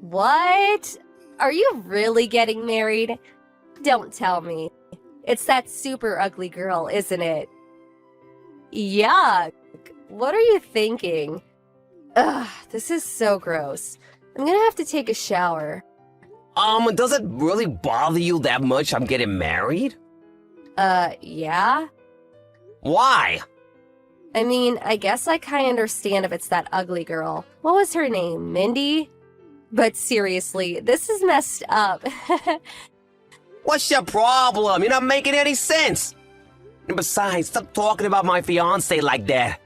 What? Are you really getting married? Don't tell me. It's that super ugly girl, isn't it? Yuck. What are you thinking? Ugh, this is so gross. I'm gonna have to take a shower. Does it really bother you that much I'm getting married? Yeah? Why? I mean, I guess I kinda understand if it's that ugly girl. What was her name? Mindy? But seriously, this is messed up. What's your problem? You're not making any sense. And besides, stop talking about my fiancé like that.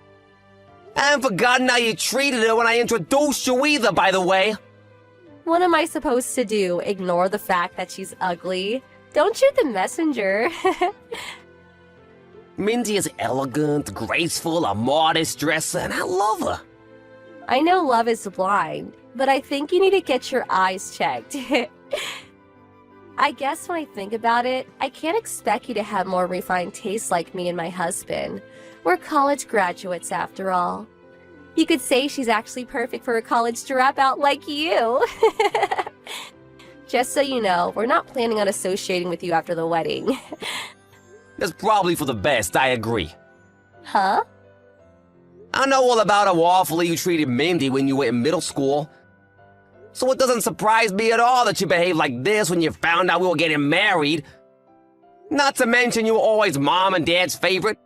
I haven't forgotten how you treated her when I introduced you either, by the way. What am I supposed to do? Ignore the fact that she's ugly? Don't shoot the messenger. Mindy is elegant, graceful, a modest dresser, and I love her. I know love is blind, but I think you need to get your eyes checked. I guess when I think about it, I can't expect you to have more refined tastes like me and my husband. We're college graduates after all. You could say she's actually perfect for a college dropout like you. Just so you know, we're not planning on associating with you after the wedding. That's probably for the best, I agree. Huh? I know all about how awfully you treated Mindy when you were in middle school. So it doesn't surprise me at all that you behaved like this when you found out we were getting married. Not to mention you were always Mom and Dad's favorite.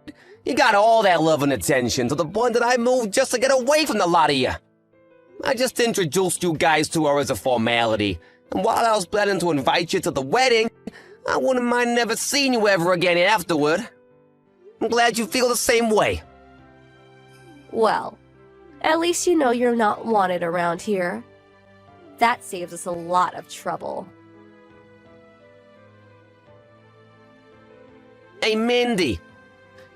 You got all that love and attention to the point that I moved just to get away from the lot of you. I just introduced you guys to her as a formality, and while I was planning to invite you to the wedding, I wouldn't mind never seeing you ever again afterward. I'm glad you feel the same way. Well, at least you know you're not wanted around here. That saves us a lot of trouble. Hey, Mindy.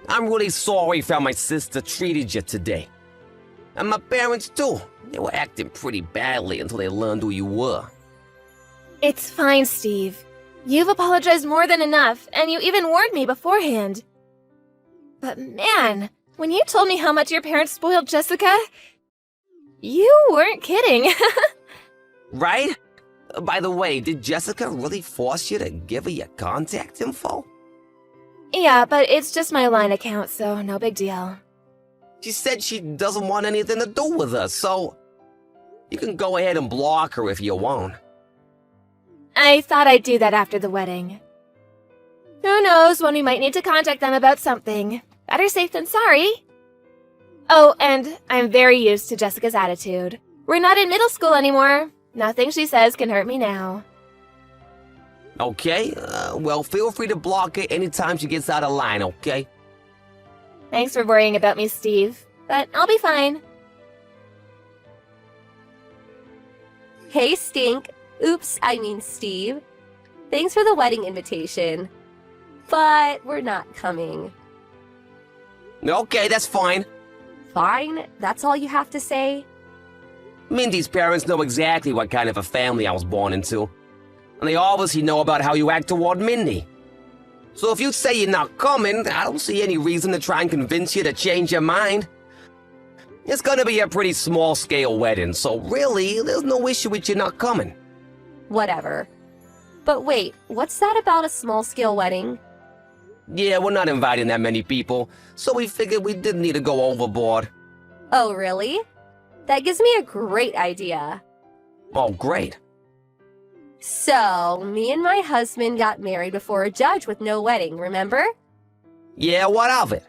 I'm really sorry for how my sister treated you today. And my parents, too. They were acting pretty badly until they learned who you were. It's fine, Steve. You've apologized more than enough, and you even warned me beforehand. But man, when you told me how much your parents spoiled Jessica, you weren't kidding. Right? By the way, did Jessica really force you to give her your contact info? Yeah, but it's just my line account, so no big deal. She said she doesn't want anything to do with us, so you can go ahead and block her if you want. I thought I'd do that after the wedding. Who knows when we might need to contact them about something. Better safe than sorry. Oh, and I'm very used to Jessica's attitude. We're not in middle school anymore. Nothing she says can hurt me now. Okay, well, feel free to block her anytime she gets out of line, okay? Thanks for worrying about me, Steve. But I'll be fine. Hey, Stink. Oops, I mean Steve. Thanks for the wedding invitation. But we're not coming. Okay, that's fine. Fine? That's all you have to say? Mindy's parents know exactly what kind of a family I was born into. And they obviously know about how you act toward Mindy. So if you say you're not coming, I don't see any reason to try and convince you to change your mind. It's gonna be a pretty small-scale wedding, so really, there's no issue with you not coming. Whatever. But wait, what's that about a small-scale wedding? Yeah, we're not inviting that many people, so we figured we didn't need to go overboard. Oh, really? That gives me a great idea. Oh, great. So, me and my husband got married before a judge with no wedding, remember? Yeah, what of it?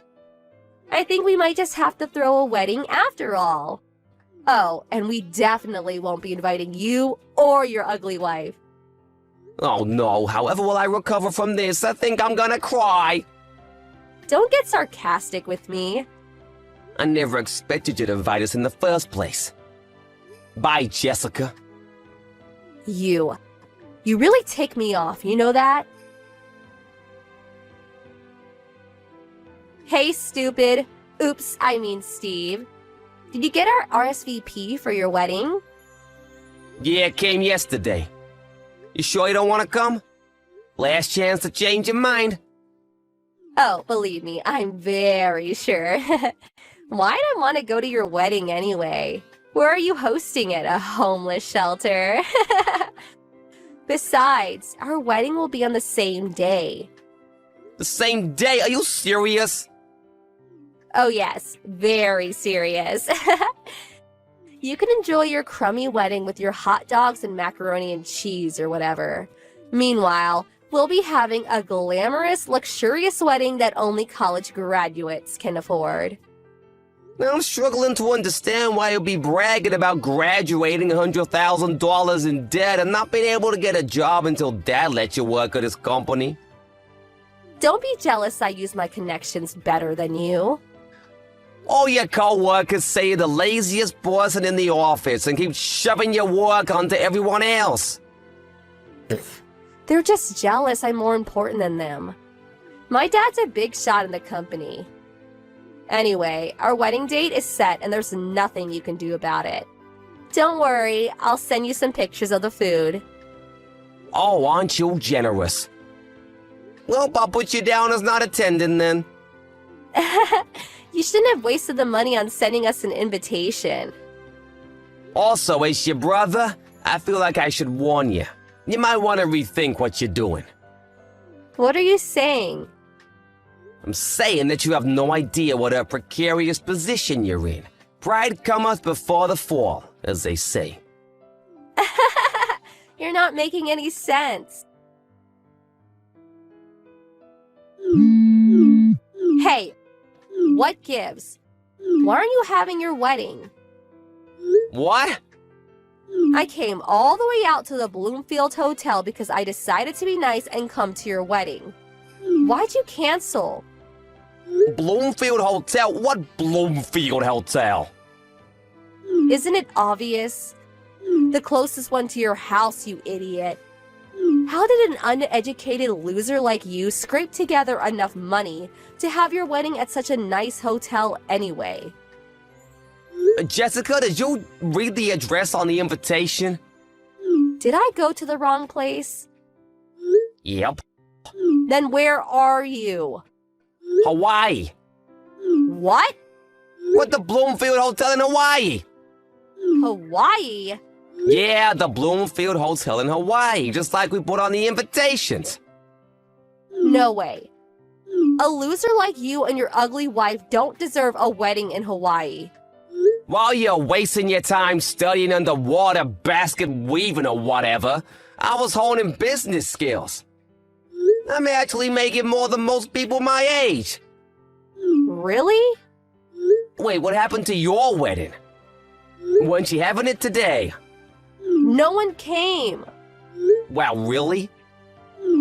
I think we might just have to throw a wedding after all. Oh, and we definitely won't be inviting you or your ugly wife. Oh no, however will I recover from this? I think I'm gonna cry. Don't get sarcastic with me. I never expected you to invite us in the first place. Bye, Jessica. You really tick me off, you know that? Hey, stupid. Oops, I mean Steve. Did you get our RSVP for your wedding? Yeah, it came yesterday. You sure you don't want to come? Last chance to change your mind. Oh, believe me, I'm very sure. Why'd I want to go to your wedding anyway? Where are you hosting it? A homeless shelter? Besides, our wedding will be on the same day. The same day? Are you serious? Oh yes, very serious. You can enjoy your crummy wedding with your hot dogs and macaroni and cheese or whatever. Meanwhile, we'll be having a glamorous, luxurious wedding that only college graduates can afford. Now I'm struggling to understand why you'll be bragging about graduating $100,000 in debt and not being able to get a job until Dad lets you work at his company. Don't be jealous I use my connections better than you. All your co-workers say you're the laziest person in the office and keep shoving your work onto everyone else. They're just jealous I'm more important than them. My dad's a big shot in the company. Anyway, our wedding date is set and there's nothing you can do about it. Don't worry, I'll send you some pictures of the food. Oh, aren't you generous? Well, I'll put you down as not attending then. You shouldn't have wasted the money on sending us an invitation. Also, as your brother, I feel like I should warn you. You might want to rethink what you're doing. What are you saying? I'm saying that you have no idea what a precarious position you're in. Pride cometh before the fall, as they say. You're not making any sense. Hey, what gives? Why aren't you having your wedding? What? I came all the way out to the Bloomfield Hotel because I decided to be nice and come to your wedding. Why'd you cancel? Bloomfield Hotel? What Bloomfield Hotel? Isn't it obvious? The closest one to your house, you idiot. How did an uneducated loser like you scrape together enough money to have your wedding at such a nice hotel anyway? Jessica, did you read the address on the invitation? Did I go to the wrong place? Yep. Then where are you? Hawaii. What? What, the Bloomfield Hotel in Hawaii? Hawaii? Yeah, the Bloomfield Hotel in Hawaii, just like we put on the invitations. No way. A loser like you and your ugly wife don't deserve a wedding in Hawaii. While you're wasting your time studying underwater basket weaving or whatever, I was honing business skills. I'm actually making more than most people my age. Really? Wait, what happened to your wedding? Weren't you having it today? No one came. Wow, really?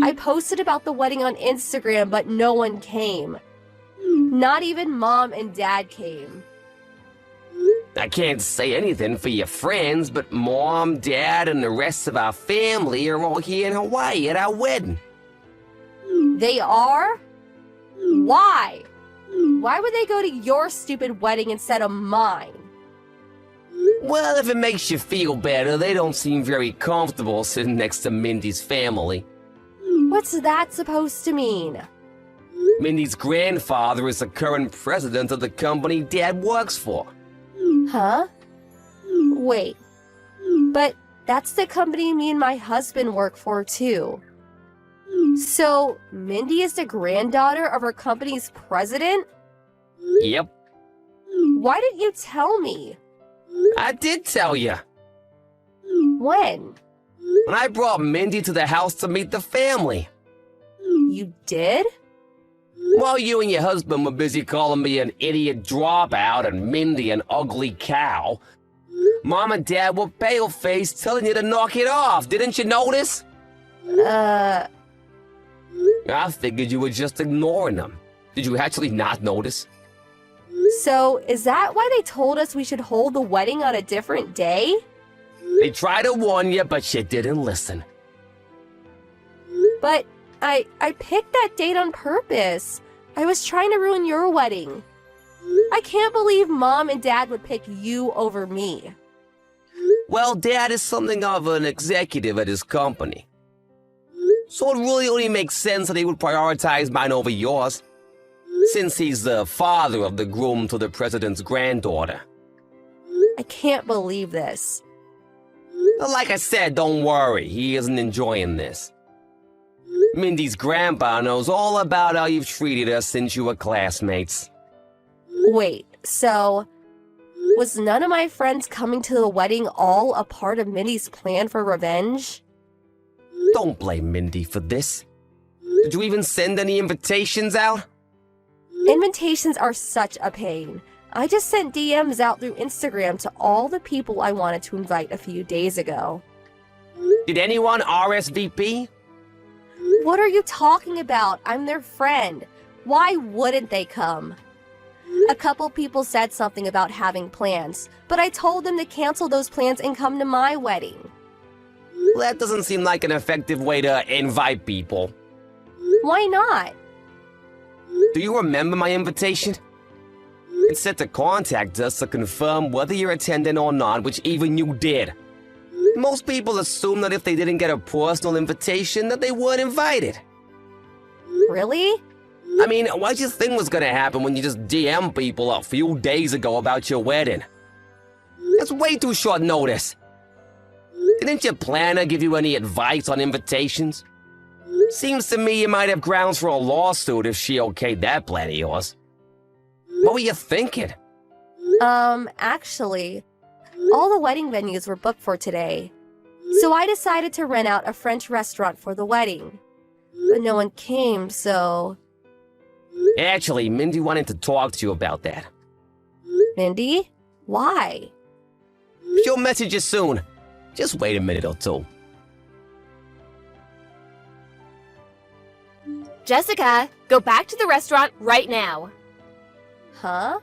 I posted about the wedding on Instagram, but no one came. Not even Mom and Dad came. I can't say anything for your friends, but Mom, Dad, and the rest of our family are all here in Hawaii at our wedding. They are? Why? Why would they go to your stupid wedding instead of mine? Well, if it makes you feel better, they don't seem very comfortable sitting next to Mindy's family. What's that supposed to mean? Mindy's grandfather is the current president of the company Dad works for. Huh? Wait. But that's the company me and my husband work for, too. So, Mindy is the granddaughter of our company's president? Yep, Why didn't you tell me? I did tell you. When? When I brought Mindy to the house to meet the family. You did? While you and your husband were busy calling me an idiot dropout and Mindy an ugly cow, Mom and Dad were pale-faced telling you to knock it off. Didn't you notice? I figured you were just ignoring them. Did you actually not notice? So, is that why they told us we should hold the wedding on a different day? They tried to warn you, but you didn't listen. But I picked that date on purpose. I was trying to ruin your wedding. I can't believe Mom and Dad would pick you over me. Well, Dad is something of an executive at his company. So it really only makes sense that he would prioritize mine over yours, since he's the father of the groom to the president's granddaughter. I can't believe this. Like I said, don't worry, he isn't enjoying this. Mindy's grandpa knows all about how you've treated us since you were classmates. Wait, so was none of my friends coming to the wedding all a part of Mindy's plan for revenge? Don't blame Mindy for this. Did you even send any invitations out? Invitations are such a pain. I just sent DMs out through Instagram to all the people I wanted to invite a few days ago. Did anyone RSVP? What are you talking about? I'm their friend. Why wouldn't they come? A couple people said something about having plans, but I told them to cancel those plans and come to my wedding. That doesn't seem like an effective way to invite people. Why not? Do you remember my invitation? It said to contact us to confirm whether you're attending or not, which even you did. Most people assume that if they didn't get a personal invitation, that they weren't invited. Really? I mean, what did you think was gonna happen when you just DM people a few days ago about your wedding? That's way too short notice. Didn't your planner give you any advice on invitations? Seems to me you might have grounds for a lawsuit if she okayed that plan of yours. What were you thinking? Actually, all the wedding venues were booked for today. So I decided to rent out a French restaurant for the wedding. But no one came, so... Actually, Mindy wanted to talk to you about that. Mindy? Why? She'll message you soon. Just wait a minute or two. Jessica, go back to the restaurant right now. Huh?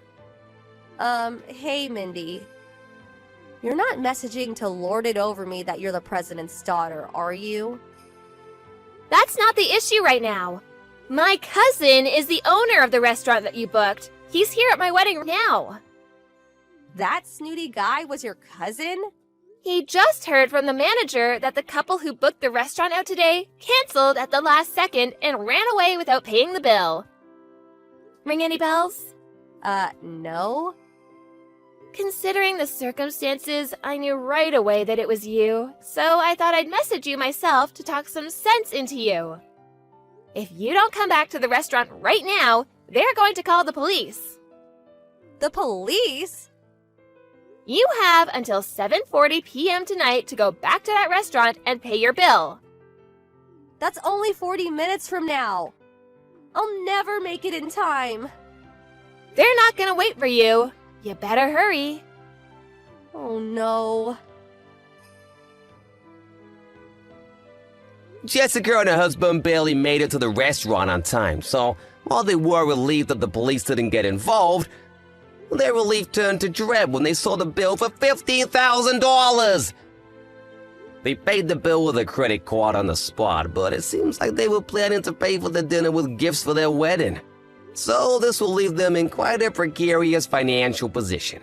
Hey, Mindy. You're not messaging to lord it over me that you're the president's daughter, are you? That's not the issue right now. My cousin is the owner of the restaurant that you booked. He's here at my wedding now. That snooty guy was your cousin? He just heard from the manager that the couple who booked the restaurant out today canceled at the last second and ran away without paying the bill. Ring any bells? No. Considering the circumstances, I knew right away that it was you, so I thought I'd message you myself to talk some sense into you. If you don't come back to the restaurant right now, they're going to call the police. The police? You have until 7:40 p.m. tonight to go back to that restaurant and pay your bill. That's only 40 minutes from now. I'll never make it in time. They're not gonna wait for you. You better hurry. Oh no. Jessica and her husband barely made it to the restaurant on time, so while they were relieved that the police didn't get involved, their relief turned to dread when they saw the bill for $15,000. They paid the bill with a credit card on the spot, but it seems like they were planning to pay for the dinner with gifts for their wedding. So this will leave them in quite a precarious financial position.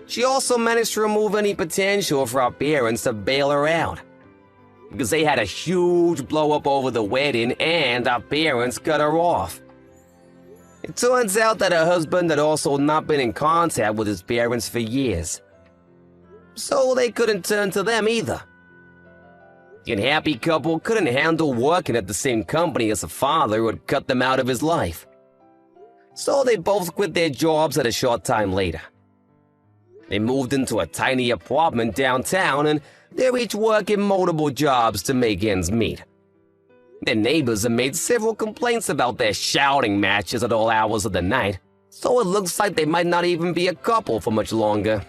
She also managed to remove any potential for her parents to bail her out, because they had a huge blow-up over the wedding and her parents cut her off. It turns out that her husband had also not been in contact with his parents for years, so they couldn't turn to them either. The unhappy couple couldn't handle working at the same company as a father who had cut them out of his life, so they both quit their jobs at a short time later. They moved into a tiny apartment downtown, and they're each working multiple jobs to make ends meet. Their neighbors have made several complaints about their shouting matches at all hours of the night, so it looks like they might not even be a couple for much longer.